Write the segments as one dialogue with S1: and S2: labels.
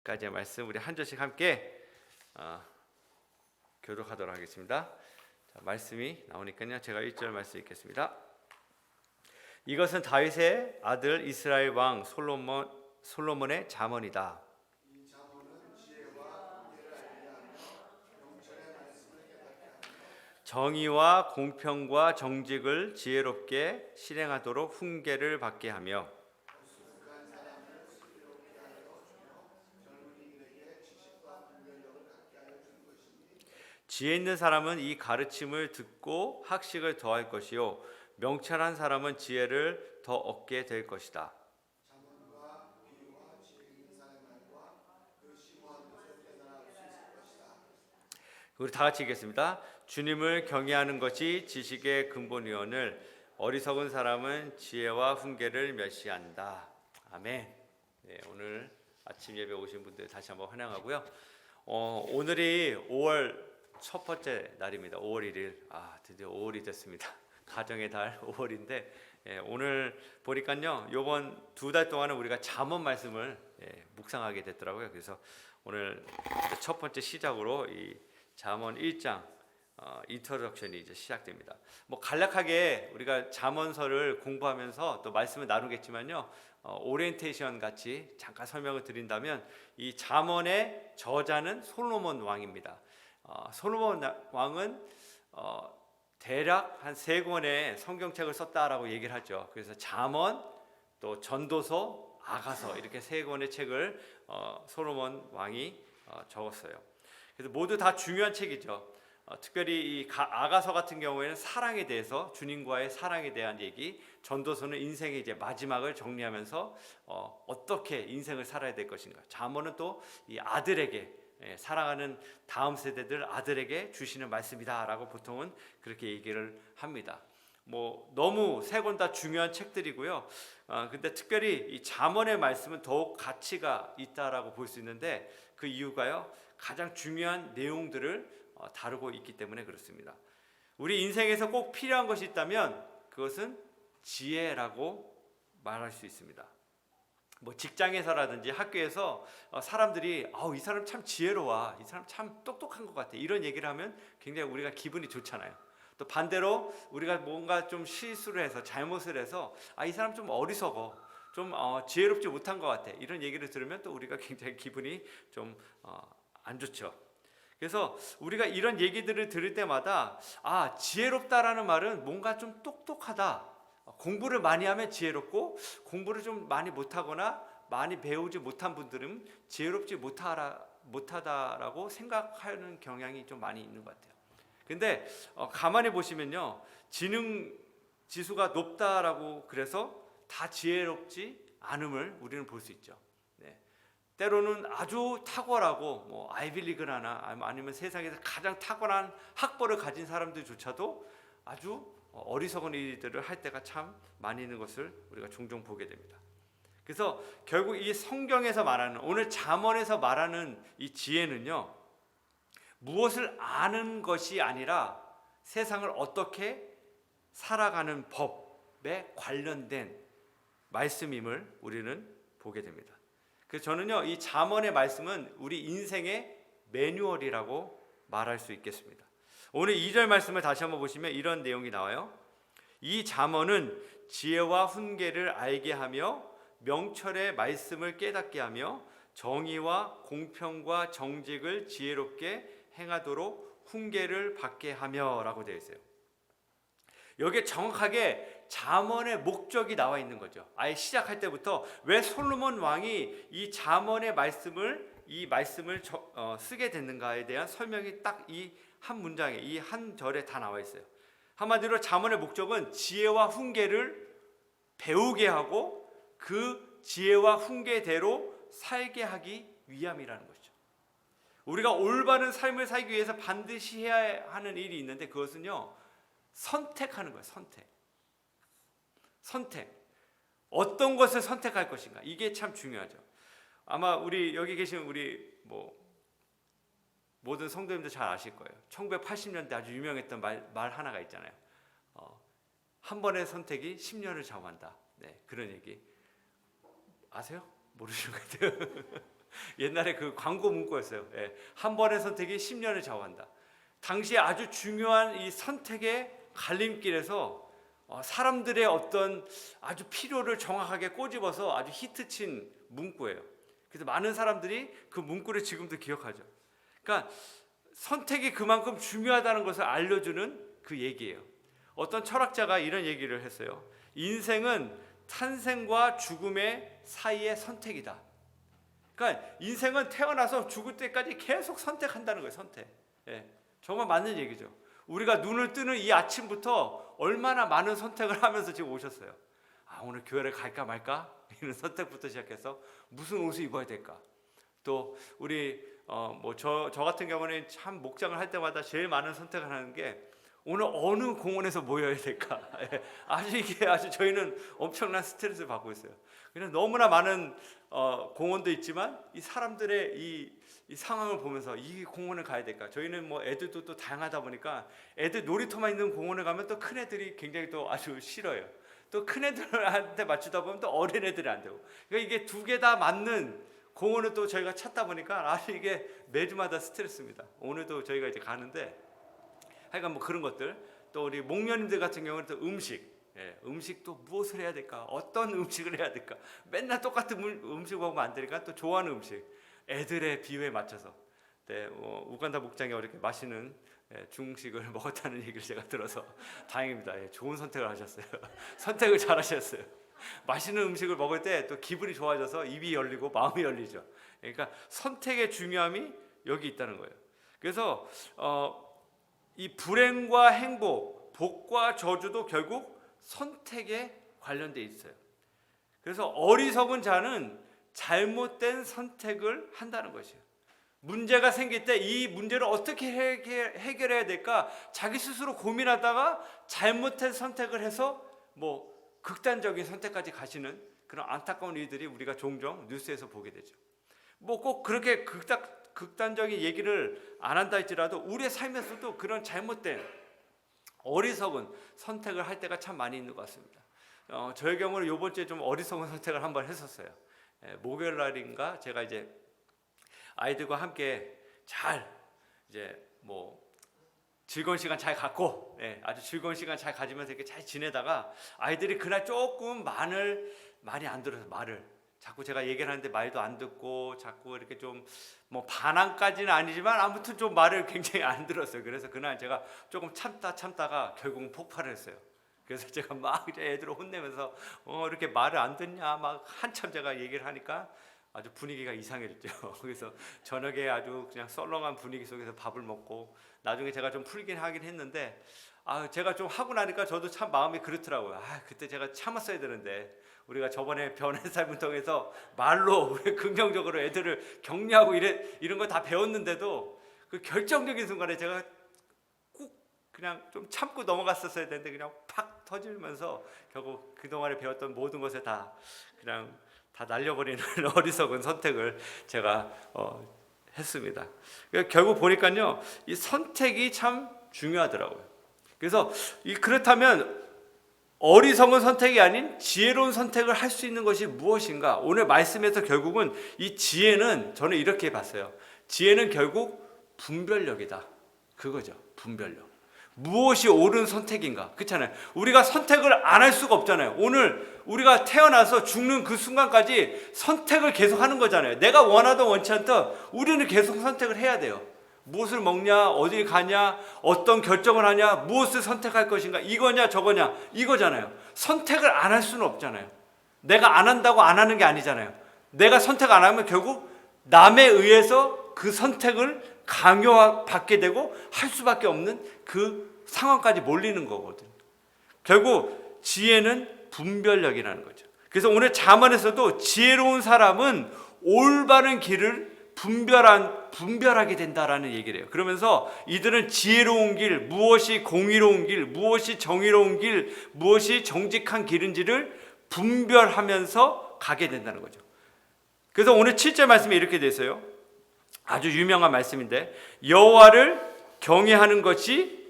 S1: 까지의 말씀 우리 한 절씩 함께 교독하도록 하겠습니다. 자, 말씀이 나오니까요. 제가 1절 말씀 읽겠습니다. 이것은 다윗의 아들 이스라엘 왕 솔로몬의 잠언이다.
S2: 이 잠언은 지혜와 훈계를 알게 하며 명철의 말씀을 깨닫게 하며
S1: 정의와 공평과 정직을 지혜롭게 실행하도록 훈계를 받게 하며
S2: 익숙한 사람을 슬기롭게 하여 주며 젊은이들에게 지식과 분별력을 갖게 하여 주는 것이니
S1: 지혜 있는 사람은 이 가르침을 듣고 학식을 더할 것이요 명철한 사람은 지혜를 더 얻게 될 것이다.
S2: 잠언과 비유와 지혜 있는 사람의 말과 그 심오한 것을 깨달아 알 수 있을 것이다.
S1: 우리 다 같이 읽겠습니다. 주님을 경외하는 것이 지식의 근본이오늘 어리석은 사람은 지혜와 훈계를 멸시한다. 아멘. 네, 오늘 아침 예배 오신 분들 다시 한번 환영하고요. 오늘이 5월 첫 번째 날입니다. 5월 1일. 드디어 5월이 됐습니다. 가정의 달 5월인데 오늘 보니까요. 이번 2달 동안은 우리가 잠언 말씀을 묵상하게 됐더라고요. 그래서 오늘 첫 번째 시작으로 이 잠언 1장 인트로덕션이 이제 시작됩니다. 뭐 간략하게 우리가 잠언서를 공부하면서 또 말씀을 나누겠지만요. 오리엔테이션 같이 잠깐 설명을 드린다면 이 잠언의 저자는 솔로몬 왕입니다. 솔로몬 왕은 대략 한 3권의 성경책을 썼다라고 얘기를 하죠. 그래서 잠언, 또 전도서, 아가서 이렇게 3권의 책을 솔로몬 왕이 적었어요. 그래서 모두 다 중요한 책이죠. 특별히 이 아가서 같은 경우에는 사랑에 대해서, 주님과의 사랑에 대한 얘기, 전도서는 인생의 이제 마지막을 정리하면서 어떻게 인생을 살아야 될 것인가. 잠언은 또 이 아들에게, 사랑하는 다음 세대들 아들에게 주시는 말씀이다라고 보통은 그렇게 얘기를 합니다. 뭐 너무 3권 다 중요한 책들이고요. 근데 특별히 이 잠언의 말씀은 더욱 가치가 있다라고 볼 수 있는데 그 이유가요. 가장 중요한 내용들을 다루고 있기 때문에 그렇습니다. 우리 인생에서 꼭 필요한 것이 있다면 그것은 지혜라고 말할 수 있습니다. 뭐 직장에서라든지 학교에서 사람들이 이 사람 참 지혜로워, 이 사람 참 똑똑한 것 같아, 이런 얘기를 하면 굉장히 우리가 기분이 좋잖아요. 또 반대로 우리가 뭔가 좀 실수를 해서 잘못을 해서 이 사람 좀 어리석어, 좀 지혜롭지 못한 것 같아, 이런 얘기를 들으면 또 우리가 굉장히 기분이 좀 안 좋죠. 그래서 우리가 이런 얘기들을 들을 때마다 지혜롭다라는 말은 뭔가 좀 똑똑하다, 공부를 많이 하면 지혜롭고 공부를 좀 많이 못하거나 많이 배우지 못한 분들은 지혜롭지 못하다라고 생각하는 경향이 좀 많이 있는 것 같아요. 근데 가만히 보시면요, 지능 지수가 높다라고 그래서 다 지혜롭지 않음을 우리는 볼 수 있죠. 때로는 아주 탁월하고 뭐 아이비리그를 하나 아니면 세상에서 가장 탁월한 학벌을 가진 사람들조차도 아주 어리석은 일들을 할 때가 참 많이 있는 것을 우리가 종종 보게 됩니다. 그래서 결국 이 성경에서 말하는, 오늘 잠언에서 말하는 이 지혜는요, 무엇을 아는 것이 아니라 세상을 어떻게 살아가는 법에 관련된 말씀임을 우리는 보게 됩니다. 그래서 저는요, 이 잠언의 말씀은 우리 인생의 매뉴얼이라고 말할 수 있겠습니다. 오늘 2절 말씀을 다시 한번 보시면 이런 내용이 나와요. 이 잠언은 지혜와 훈계를 알게 하며 명철의 말씀을 깨닫게 하며 정의와 공평과 정직을 지혜롭게 행하도록 훈계를 받게 하며 라고 되어 있어요. 여기에 정확하게 잠언의 목적이 나와 있는 거죠. 아예 시작할 때부터 왜 솔로몬 왕이 이 잠언의 말씀을 쓰게 됐는가에 대한 설명이 딱 이 한 문장에, 이 한 절에 다 나와 있어요. 한마디로 잠언의 목적은 지혜와 훈계를 배우게 하고 그 지혜와 훈계대로 살게 하기 위함이라는 것이죠. 우리가 올바른 삶을 살기 위해서 반드시 해야 하는 일이 있는데 그것은요, 선택하는 거예요. 선택. 어떤 것을 선택할 것인가, 이게 참 중요하죠. 아마 우리 여기 계신 우리 모든 성도님들 잘 아실 거예요. 1980년대 아주 유명했던 말 하나가 있잖아요. 한 번의 선택이 10년을 좌우한다. 그런 얘기 아세요? 모르시는 것 같아요. 옛날에 그 광고 문구였어요. 예, 한 번의 선택이 10년을 좌우한다. 당시에 아주 중요한 이 선택의 갈림길에서 사람들의 어떤 아주 필요를 정확하게 꼬집어서 아주 히트친 문구예요. 그래서 많은 사람들이 그 문구를 지금도 기억하죠. 그러니까 선택이 그만큼 중요하다는 것을 알려주는 그 얘기예요. 어떤 철학자가 이런 얘기를 했어요. 인생은 탄생과 죽음의 사이의 선택이다. 그러니까 인생은 태어나서 죽을 때까지 계속 선택한다는 거예요. 선택. 예, 정말 맞는 얘기죠. 우리가 눈을 뜨는 이 아침부터 얼마나 많은 선택을 하면서 지금 오셨어요. 오늘 교회를 갈까 말까? 이런 선택부터 시작해서 무슨 옷을 입어야 될까? 또 우리 저 같은 경우는 참 목장을 할 때마다 제일 많은 선택을 하는 게 오늘 어느 공원에서 모여야 될까? 아주 저희는 엄청난 스트레스를 받고 있어요. 그냥 너무나 많은 공원도 있지만 이 사람들의 이 상황을 보면서 이 공원을 가야 될까? 저희는 뭐 애들도 또 다양하다 보니까 애들 놀이터만 있는 공원을 가면 또 큰 애들이 굉장히 또 아주 싫어요. 또 큰 애들한테 맞추다 보면 또 어린 애들이 안 되고. 그러니까 이게 두 개 다 맞는 공원을 또 저희가 찾다 보니까 아주 이게 매주마다 스트레스입니다. 오늘도 저희가 이제 가는데 하여간 뭐 그런 것들. 또 우리 목련님들 같은 경우는 또 음식도 무엇을 해야 될까? 어떤 음식을 해야 될까? 맨날 똑같은 음식 먹으면 안 되니까 또 좋아하는 음식, 애들의 비유에 맞춰서 우간다 목장에 이렇게 맛있는 중식을 먹었다는 얘기를 제가 들어서 다행입니다. 좋은 선택을 하셨어요. 선택을 잘 하셨어요. 맛있는 음식을 먹을 때 또 기분이 좋아져서 입이 열리고 마음이 열리죠. 그러니까 선택의 중요함이 여기 있다는 거예요. 그래서 이 불행과 행복, 복과 저주도 결국 선택에 관련돼 있어요. 그래서 어리석은 자는 잘못된 선택을 한다는 것이에요. 문제가 생길 때 이 문제를 어떻게 해결해야 될까 자기 스스로 고민하다가 잘못된 선택을 해서 뭐 극단적인 선택까지 가시는 그런 안타까운 일들이 우리가 종종 뉴스에서 보게 되죠. 뭐 꼭 그렇게 극단적인 얘기를 안 한다 할지라도 우리의 삶에서도 그런 잘못된 어리석은 선택을 할 때가 참 많이 있는 것 같습니다. 저의 경우는 이번 주에 좀 어리석은 선택을 한번 했었어요. 목요일 날인가 제가 이제 아이들과 함께 잘 이제 뭐 즐거운 시간 잘 갖고 아주 즐거운 시간 잘 가지면서 이렇게 잘 지내다가 아이들이 그날 조금 많이 안 들어서 말을 자꾸 제가 얘기를 하는데 말도 안 듣고 자꾸 이렇게 좀 뭐 반항까지는 아니지만 아무튼 좀 말을 굉장히 안 들었어요. 그래서 그날 제가 조금 참다가 결국은 폭발을 했어요. 그래서 제가 막 이제 애들을 혼내면서 이렇게 말을 안 듣냐 막 한참 제가 얘기를 하니까 아주 분위기가 이상해졌죠. 그래서 저녁에 아주 그냥 썰렁한 분위기 속에서 밥을 먹고 나중에 제가 좀 풀긴 하긴 했는데 제가 좀 하고 나니까 저도 참 마음이 그렇더라고요. 그때 제가 참았어야 되는데 우리가 저번에 변의 삶을 통해서 말로 긍정적으로 애들을 격려하고 이런 거 다 배웠는데도 그 결정적인 순간에 제가 꼭 그냥 좀 참고 넘어갔었어야 되는데 그냥 팍 터지면서 결국 그동안에 배웠던 모든 것을 다 그냥 다 날려버리는 어리석은 선택을 제가 했습니다. 결국 보니까요, 이 선택이 참 중요하더라고요. 그래서 그렇다면 어리석은 선택이 아닌 지혜로운 선택을 할 수 있는 것이 무엇인가? 오늘 말씀에서 결국은 이 지혜는 저는 이렇게 봤어요. 지혜는 결국 분별력이다. 그거죠. 분별력. 무엇이 옳은 선택인가? 그렇잖아요. 우리가 선택을 안 할 수가 없잖아요. 오늘 우리가 태어나서 죽는 그 순간까지 선택을 계속 하는 거잖아요. 내가 원하든 원치 않든 우리는 계속 선택을 해야 돼요. 무엇을 먹냐, 어디 가냐, 어떤 결정을 하냐, 무엇을 선택할 것인가, 이거냐 저거냐 이거잖아요. 선택을 안 할 수는 없잖아요. 내가 안 한다고 안 하는 게 아니잖아요. 내가 선택 안 하면 결국 남에 의해서 그 선택을 강요받게 되고 할 수밖에 없는 그 상황까지 몰리는 거거든요. 결국 지혜는 분별력이라는 거죠. 그래서 오늘 잠언에서도 지혜로운 사람은 올바른 길을 분별하게 된다라는 얘기를 해요. 그러면서 이들은 지혜로운 길, 무엇이 공의로운 길, 무엇이 정의로운 길, 무엇이 정직한 길인지를 분별하면서 가게 된다는 거죠. 그래서 오늘 7절 말씀에 이렇게 돼 있어요. 아주 유명한 말씀인데 여호와를 경외하는 것이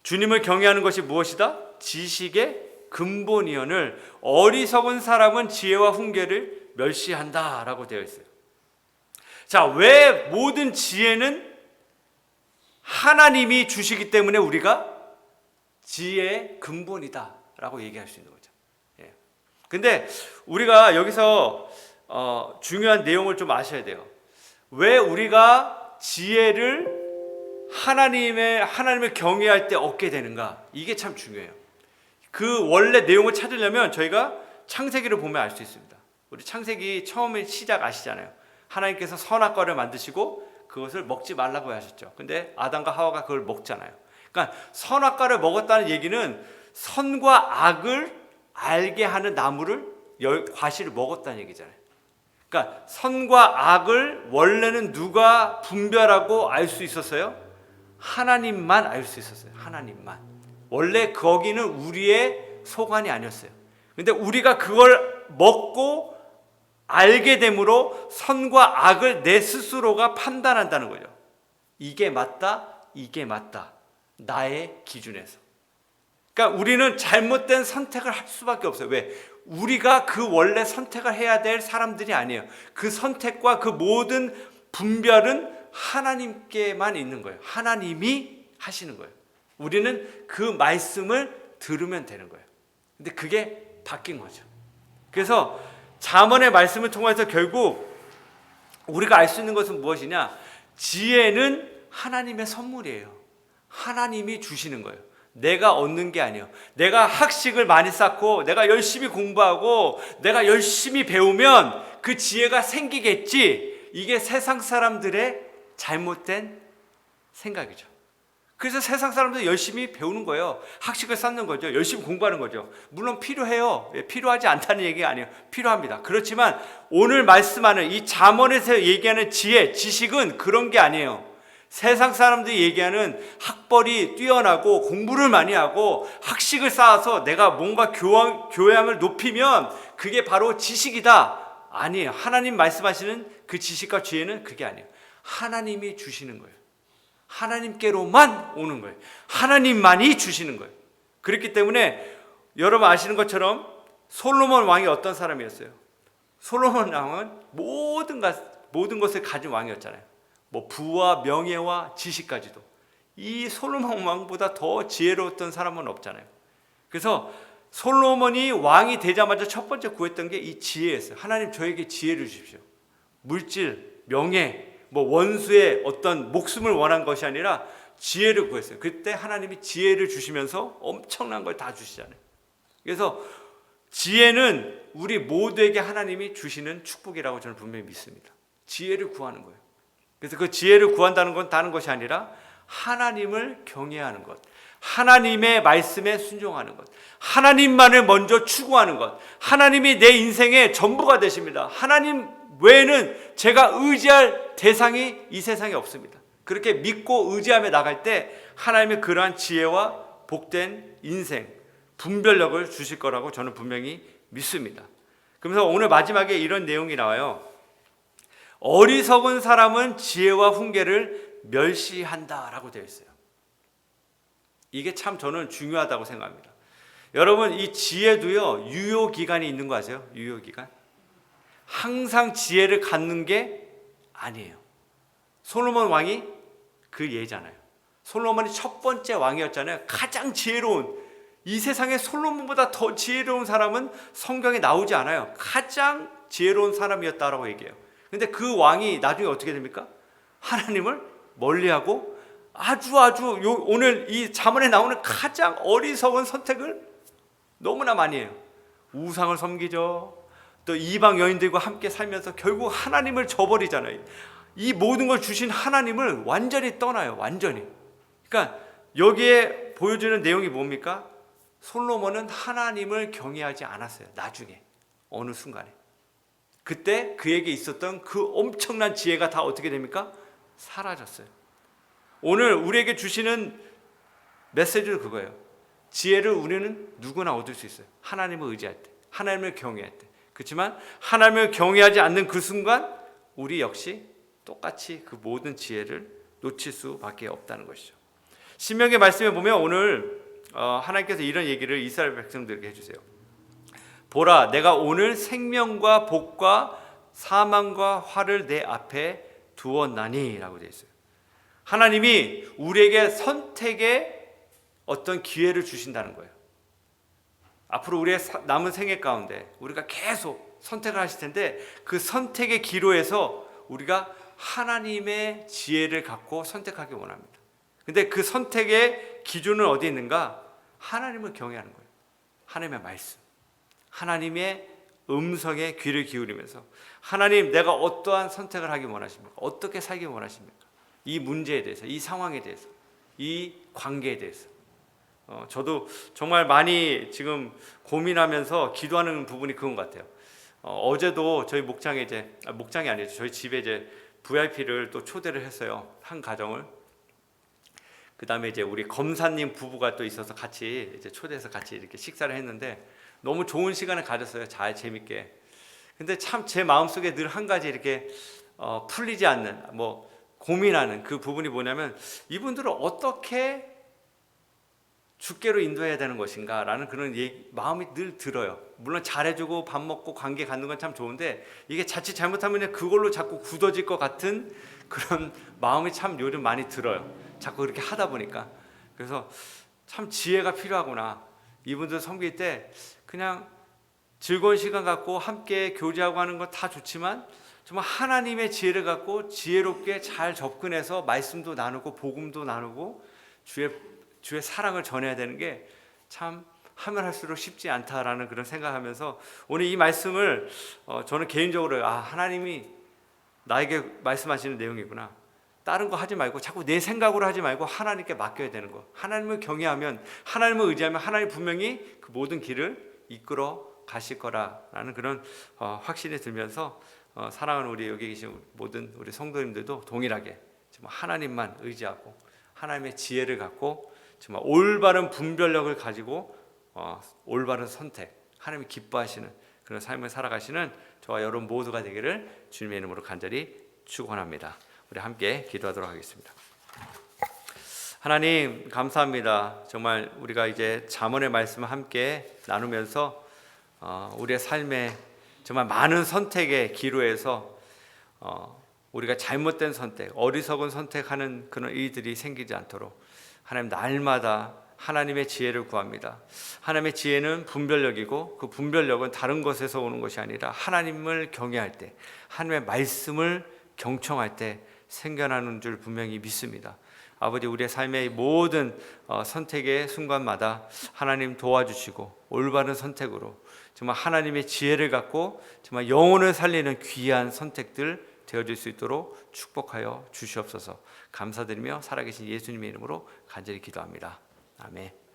S1: 주님을 경외하는 것이 무엇이다? 지식의 근본이언을 어리석은 사람은 지혜와 훈계를 멸시한다라고 되어 있어요. 자, 왜 모든 지혜는 하나님이 주시기 때문에 우리가 지혜의 근본이다라고 얘기할 수 있는 거죠. 예. 근데 우리가 여기서 중요한 내용을 좀 아셔야 돼요. 왜 우리가 지혜를 하나님을 경외할 때 얻게 되는가? 이게 참 중요해요. 그 원래 내용을 찾으려면 저희가 창세기를 보면 알 수 있습니다. 우리 창세기 처음에 시작 아시잖아요. 하나님께서 선악과를 만드시고 그것을 먹지 말라고 하셨죠. 근데 아담과 하와가 그걸 먹잖아요. 그러니까 선악과를 먹었다는 얘기는 선과 악을 알게 하는 나무를 과실을 먹었다는 얘기잖아요. 그러니까 선과 악을 원래는 누가 분별하고 알 수 있었어요? 하나님만 알 수 있었어요. 하나님만. 원래 거기는 우리의 소관이 아니었어요. 근데 우리가 그걸 먹고 알게 됨으로 선과 악을 내 스스로가 판단한다는 거죠. 이게 맞다, 이게 맞다. 나의 기준에서. 그러니까 우리는 잘못된 선택을 할 수밖에 없어요. 왜? 우리가 그 원래 선택을 해야 될 사람들이 아니에요. 그 선택과 그 모든 분별은 하나님께만 있는 거예요. 하나님이 하시는 거예요. 우리는 그 말씀을 들으면 되는 거예요. 근데 그게 바뀐 거죠. 그래서 잠언의 말씀을 통해서 결국 우리가 알 수 있는 것은 무엇이냐? 지혜는 하나님의 선물이에요. 하나님이 주시는 거예요. 내가 얻는 게 아니에요. 내가 학식을 많이 쌓고 내가 열심히 공부하고 내가 열심히 배우면 그 지혜가 생기겠지. 이게 세상 사람들의 잘못된 생각이죠. 그래서 세상 사람들 열심히 배우는 거예요. 학식을 쌓는 거죠. 열심히 공부하는 거죠. 물론 필요해요. 필요하지 않다는 얘기가 아니에요. 필요합니다. 그렇지만 오늘 말씀하는 이 잠언에서 얘기하는 지혜, 지식은 그런 게 아니에요. 세상 사람들이 얘기하는 학벌이 뛰어나고 공부를 많이 하고 학식을 쌓아서 내가 뭔가 교양을 높이면 그게 바로 지식이다. 아니에요. 하나님 말씀하시는 그 지식과 지혜는 그게 아니에요. 하나님이 주시는 거예요. 하나님께로만 오는 거예요. 하나님만이 주시는 거예요. 그렇기 때문에 여러분 아시는 것처럼 솔로몬 왕이 어떤 사람이었어요? 솔로몬 왕은 모든 것을 가진 왕이었잖아요. 뭐 부와 명예와 지식까지도. 이 솔로몬 왕보다 더 지혜로웠던 사람은 없잖아요. 그래서 솔로몬이 왕이 되자마자 첫 번째 구했던 게 이 지혜였어요. 하나님 저에게 지혜를 주십시오. 물질, 명예, 뭐 원수의 어떤 목숨을 원한 것이 아니라 지혜를 구했어요. 그때 하나님이 지혜를 주시면서 엄청난 걸 다 주시잖아요. 그래서 지혜는 우리 모두에게 하나님이 주시는 축복이라고 저는 분명히 믿습니다. 지혜를 구하는 거예요. 그래서 그 지혜를 구한다는 건 다른 것이 아니라 하나님을 경외하는 것, 하나님의 말씀에 순종하는 것, 하나님만을 먼저 추구하는 것, 하나님이 내 인생의 전부가 되십니다. 하나님 외에는 제가 의지할 대상이 이 세상에 없습니다. 그렇게 믿고 의지하며 나갈 때 하나님의 그러한 지혜와 복된 인생, 분별력을 주실 거라고 저는 분명히 믿습니다. 그래서 오늘 마지막에 이런 내용이 나와요. 어리석은 사람은 지혜와 훈계를 멸시한다라고 되어 있어요. 이게 참 저는 중요하다고 생각합니다. 여러분 이 지혜도요 유효기간이 있는 거 아세요? 유효기간. 항상 지혜를 갖는 게 아니에요. 솔로몬 왕이 그 예잖아요. 솔로몬이 첫 번째 왕이었잖아요. 가장 지혜로운, 이 세상에 솔로몬보다 더 지혜로운 사람은 성경에 나오지 않아요. 가장 지혜로운 사람이었다라고 얘기해요. 근데 그 왕이 나중에 어떻게 됩니까? 하나님을 멀리하고 아주 오늘 이 잠언에 나오는 가장 어리석은 선택을 너무나 많이 해요. 우상을 섬기죠. 또 이방 여인들과 함께 살면서 결국 하나님을 저버리잖아요. 이 모든 걸 주신 하나님을 완전히 떠나요. 완전히. 그러니까 여기에 보여주는 내용이 뭡니까? 솔로몬은 하나님을 경외하지 않았어요. 나중에 어느 순간에. 그때 그에게 있었던 그 엄청난 지혜가 다 어떻게 됩니까? 사라졌어요. 오늘 우리에게 주시는 메시지는 그거예요. 지혜를 우리는 누구나 얻을 수 있어요. 하나님을 의지할 때, 하나님을 경외할 때. 그렇지만 하나님을 경외하지 않는 그 순간 우리 역시 똑같이 그 모든 지혜를 놓칠 수밖에 없다는 것이죠. 신명기 말씀에 보면 오늘 하나님께서 이런 얘기를 이스라엘 백성들에게 해주세요. 보라, 내가 오늘 생명과 복과 사망과 화를 내 앞에 두었나니라고 되어 있어요. 하나님이 우리에게 선택의 어떤 기회를 주신다는 거예요. 앞으로 우리의 남은 생애 가운데 우리가 계속 선택을 하실 텐데 그 선택의 기로에서 우리가 하나님의 지혜를 갖고 선택하기 원합니다. 근데 그 선택의 기준은 어디 있는가? 하나님을 경외하는 거예요. 하나님의 말씀, 하나님의 음성에 귀를 기울이면서 하나님, 내가 어떠한 선택을 하기 원하십니까? 어떻게 살기 원하십니까? 이 문제에 대해서, 이 상황에 대해서, 이 관계에 대해서 저도 정말 많이 지금 고민하면서 기도하는 부분이 그건 것 같아요. 어제도 저희 목장에 목장이 아니죠. 저희 집에 VIP를 또 초대를 했어요. 한 가정을. 그 다음에 우리 검사님 부부가 또 있어서 같이 초대해서 같이 이렇게 식사를 했는데 너무 좋은 시간을 가졌어요. 잘 재밌게. 근데 참 제 마음속에 늘 한 가지 이렇게 풀리지 않는 고민하는 그 부분이 뭐냐면 이분들을 어떻게 주께로 인도해야 되는 것인가 라는 그런 마음이 늘 들어요. 물론 잘해주고 밥 먹고 관계 갖는 건 참 좋은데 이게 자칫 잘못하면 그걸로 자꾸 굳어질 것 같은 그런 마음이 참 요즘 많이 들어요. 자꾸 그렇게 하다 보니까. 그래서 참 지혜가 필요하구나. 이분들 섬길 때 그냥 즐거운 시간 갖고 함께 교제하고 하는 건 다 좋지만 정말 하나님의 지혜를 갖고 지혜롭게 잘 접근해서 말씀도 나누고 복음도 나누고 주의 사랑을 전해야 되는 게 참 하면 할수록 쉽지 않다라는 그런 생각하면서 오늘 이 말씀을 저는 개인적으로 하나님이 나에게 말씀하시는 내용이구나. 다른 거 하지 말고 자꾸 내 생각으로 하지 말고 하나님께 맡겨야 되는 거. 하나님을 경외하면, 하나님을 의지하면 하나님 분명히 그 모든 길을 이끌어 가실 거라라는 그런 확신이 들면서 사랑하는 우리 여기 계신 모든 우리 성도님들도 동일하게 정말 하나님만 의지하고 하나님의 지혜를 갖고 정말 올바른 분별력을 가지고 올바른 선택, 하나님이 기뻐하시는 그런 삶을 살아가시는 저와 여러분 모두가 되기를 주님의 이름으로 간절히 축원합니다. 우리 함께 기도하도록 하겠습니다. 하나님 감사합니다. 정말 우리가 이제 잠언의 말씀을 함께 나누면서 우리의 삶에 정말 많은 선택의 기로에서 우리가 잘못된 선택, 어리석은 선택하는 그런 일들이 생기지 않도록 하나님 날마다 하나님의 지혜를 구합니다. 하나님의 지혜는 분별력이고 그 분별력은 다른 것에서 오는 것이 아니라 하나님을 경외할 때, 하나님의 말씀을 경청할 때 생겨나는 줄 분명히 믿습니다. 아버지, 우리의 삶의 모든 선택의 순간마다 하나님 도와주시고 올바른 선택으로 정말 하나님의 지혜를 갖고 정말 영혼을 살리는 귀한 선택들 되어질 수 있도록 축복하여 주시옵소서. 감사드리며 살아계신 예수님의 이름으로 간절히 기도합니다. 아멘.